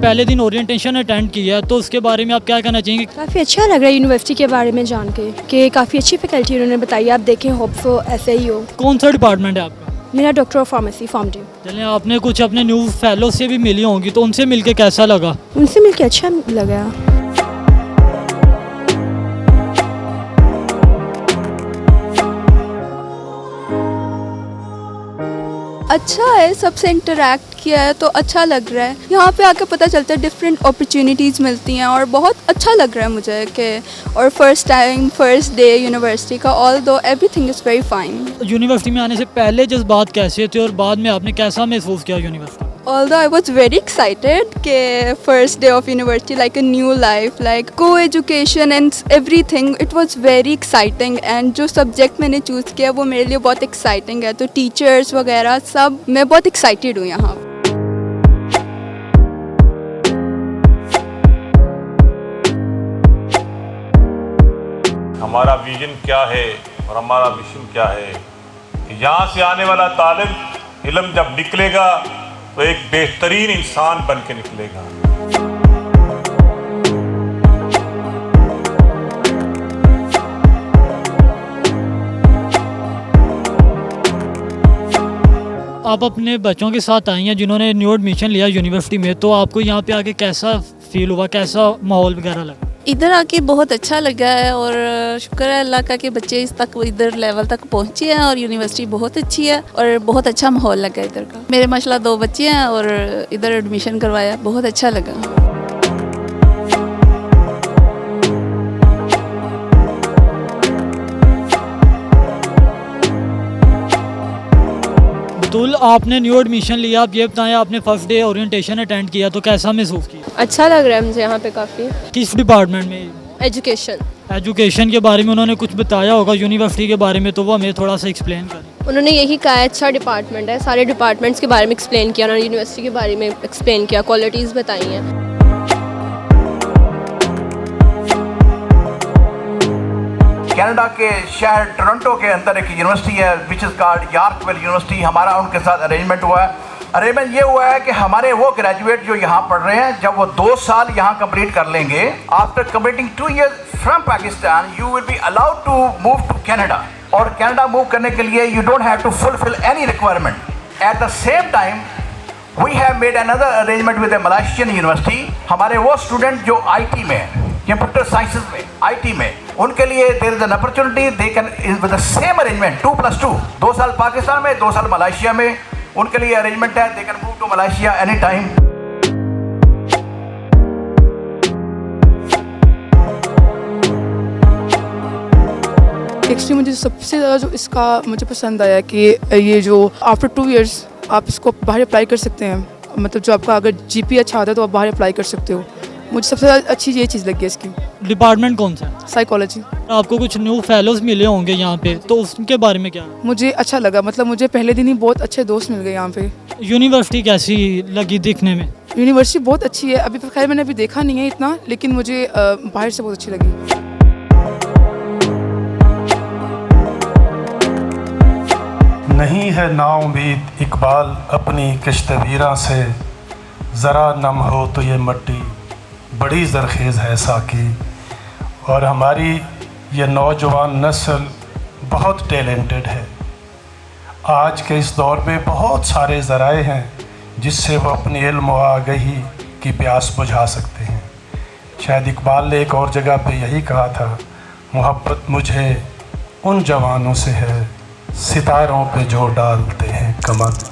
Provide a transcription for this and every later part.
पहले दिन orientation attend किया, तो उसके बारे में आप क्या कहना चाहेंगे? काफ़ी अच्छा लग रहा है यूनिवर्सिटी के बारे में जान के कि काफ़ी अच्छी फैकल्टी उन्होंने बताई। आप देखें, होप सो ऐसे ही हो। कौन सा डिपार्टमेंट है आपका? मेरा doctor of pharmacy form D. चलें, आपने कुछ अपने न्यू फेलो से भी मिली होंगी, तो उनसे मिलके कैसा लगा? उनसे मिलके अच्छा लगा। अच्छा है, सबसे इंटरेक्ट किया है तो अच्छा लग रहा है। यहाँ पे आके पता चलता है डिफरेंट अपॉर्चुनिटीज़ मिलती हैं और बहुत अच्छा लग रहा है मुझे कि और फर्स्ट डे यूनिवर्सिटी का, ऑल दो everything is very fine. University में आने से पहले जज्बात कैसे थे और बाद में आपने कैसा महसूस किया university? Although I was very excited कि first day of university, like a new life, like co-education and everything, it was very exciting and जो subject मैंने choose किया वो मेरे लिए बहुत exciting है, तो teachers वगैरह सब मैं बहुत excited हूँ यहाँ। हमारा विजन क्या है और हमारा मिशन क्या है, यहाँ से आने वाला तालिब इल्म जब निकलेगा तो एक बेहतरीन इंसान बन के निकलेगा। आप अपने बच्चों के साथ आई हैं जिन्होंने न्यू एडमिशन लिया यूनिवर्सिटी में, तो आपको यहाँ पे आके कैसा फील हुआ, कैसा माहौल वगैरह लगा? इधर आके बहुत अच्छा लगा है और शुक्र है अल्लाह का कि बच्चे इधर लेवल तक पहुंचे हैं और यूनिवर्सिटी बहुत अच्छी है और बहुत अच्छा माहौल लगा इधर का। मेरे माशाल्लाह 2 बच्चे हैं और इधर एडमिशन करवाया, बहुत अच्छा लगा। बतूल, आपने न्यू एडमिशन लिया, आप ये बताएं आपने फर्स्ट डे ओरिएंटेशन अटेंड किया तो कैसा महसूस किया? अच्छा लग रहा है मुझे यहाँ पे काफ़ी। किस डिपार्टमेंट में? एजुकेशन। एजुकेशन के बारे में उन्होंने कुछ बताया होगा यूनिवर्सिटी के बारे में, तो वो हमें थोड़ा सा एक्सप्लेन करें। उन्होंने यही कहा है अच्छा डिपार्टमेंट है, सारे डिपार्टमेंट्स के बारे में एक्सप्लेन किया, उन्होंने यूनिवर्सिटी के बारे में एक्सप्लेन किया, क्वालिटीज़ बताई हैं। कनाडा के शहर टोरंटो के अंदर एक यूनिवर्सिटी है विच इज़ कॉल्ड यॉर्कविल यूनिवर्सिटी। हमारा उनके साथ अरेंजमेंट हुआ है। अरेंजमेंट ये हुआ है कि हमारे वो ग्रेजुएट जो यहाँ पढ़ रहे हैं, जब वो 2 साल यहाँ कंप्लीट कर लेंगे, after completing 2 years from Pakistan, you will be allowed to move to Canada. और कनाडा मूव करने के लिए you don't have to fulfil any requirement. At the same time we have made another arrangement with a Malaysian university. हमारे वो student जो IT में, computer sciences में, IT में, उनके लिए there is an opportunity they can with the same arrangement 2+2, 2 साल पाकिस्तान में, 2 साल मलेशिया में, उनके लिए अरेंजमेंट है, they can move to Malaysia any time. Actually मुझे सबसे ज़्यादा जो इसका मुझे पसंद आया कि ये जो आफ्टर 2 years आप इसको बाहर अप्लाई कर सकते हैं, मतलब जो आपका अगर GPA अच्छा आता है तो आप बाहर अप्लाई कर सकते हो। मुझे सबसे ज़्यादा अच्छी ये चीज़ लगी है इसकी। डिपार्टमेंट कौन सा? साइकोलॉजी। आपको कुछ न्यू फेलोज मिले होंगे यहाँ पे, तो उसके बारे में क्या? मुझे अच्छा लगा, मतलब मुझे पहले दिन ही बहुत अच्छे दोस्त मिल गए यहाँ पे। यूनिवर्सिटी कैसी लगी दिखने में? यूनिवर्सिटी बहुत अच्छी है, अभी खैर मैंने अभी देखा नहीं है इतना, लेकिन मुझे बाहर से बहुत अच्छी लगी। नहीं है नाउम्मीद इकबाल अपनी कश्तवीरा से, ज़रा नम हो तो ये मट्टी बड़ी ज़रखेज़ है साकी। और हमारी ये नौजवान नस्ल बहुत टैलेंटेड है। आज के इस दौर में बहुत सारे ज़राए हैं जिससे वो अपनी इल्म व आगाही की प्यास बुझा सकते हैं। शायद इकबाल ने एक और जगह पे यही कहा था, मोहब्बत मुझे उन जवानों से है सितारों पे जो डालते हैं कमर।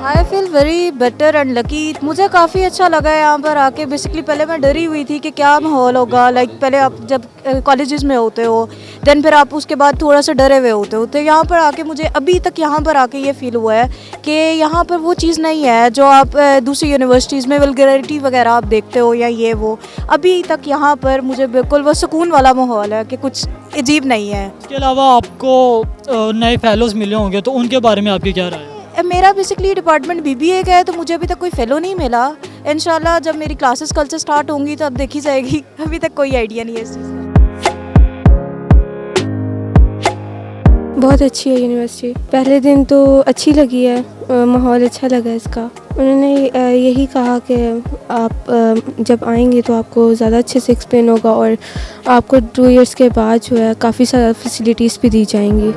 I feel very better and lucky. मुझे काफ़ी अच्छा लगा है यहाँ पर आके। बेसिकली पहले मैं डरी हुई थी कि क्या माहौल होगा, लाइक पहले आप जब कॉलेजेस में होते हो देन फिर आप उसके बाद थोड़ा सा डरे हुए होते हो, तो यहाँ पर आके मुझे अभी तक यहाँ पर आके ये फील हुआ है कि यहाँ पर वो चीज़ नहीं है जो आप दूसरी यूनिवर्सिटीज़ में वल्गैरिटी वगैरह आप देखते हो या ये वो। अभी तक यहाँ पर मुझे बिल्कुल वो सुकून वाला माहौल है कि कुछ अजीब नहीं है। इसके अलावा आपको नए फेलोज़ मिले होंगे, तो उनके बारे में आपकी क्या राय है? मेरा बेसिकली डिपार्टमेंट BBA का है, तो मुझे अभी तक कोई फेलो नहीं मिला। इंशाल्लाह जब मेरी क्लासेस कल से स्टार्ट होंगी तो अब देखी जाएगी। अभी तक कोई आइडिया नहीं है इस चीज़ का। बहुत अच्छी है यूनिवर्सिटी। पहले दिन तो अच्छी लगी है, माहौल अच्छा लगा इसका। उन्होंने यही कहा कि आप जब आएंगे तो आपको ज़्यादा अच्छे से एक्सप्लेन होगा और आपको 2 इयर्स के बाद जो है काफ़ी सारा फैसिलिटीज़ भी दी जाएंगी।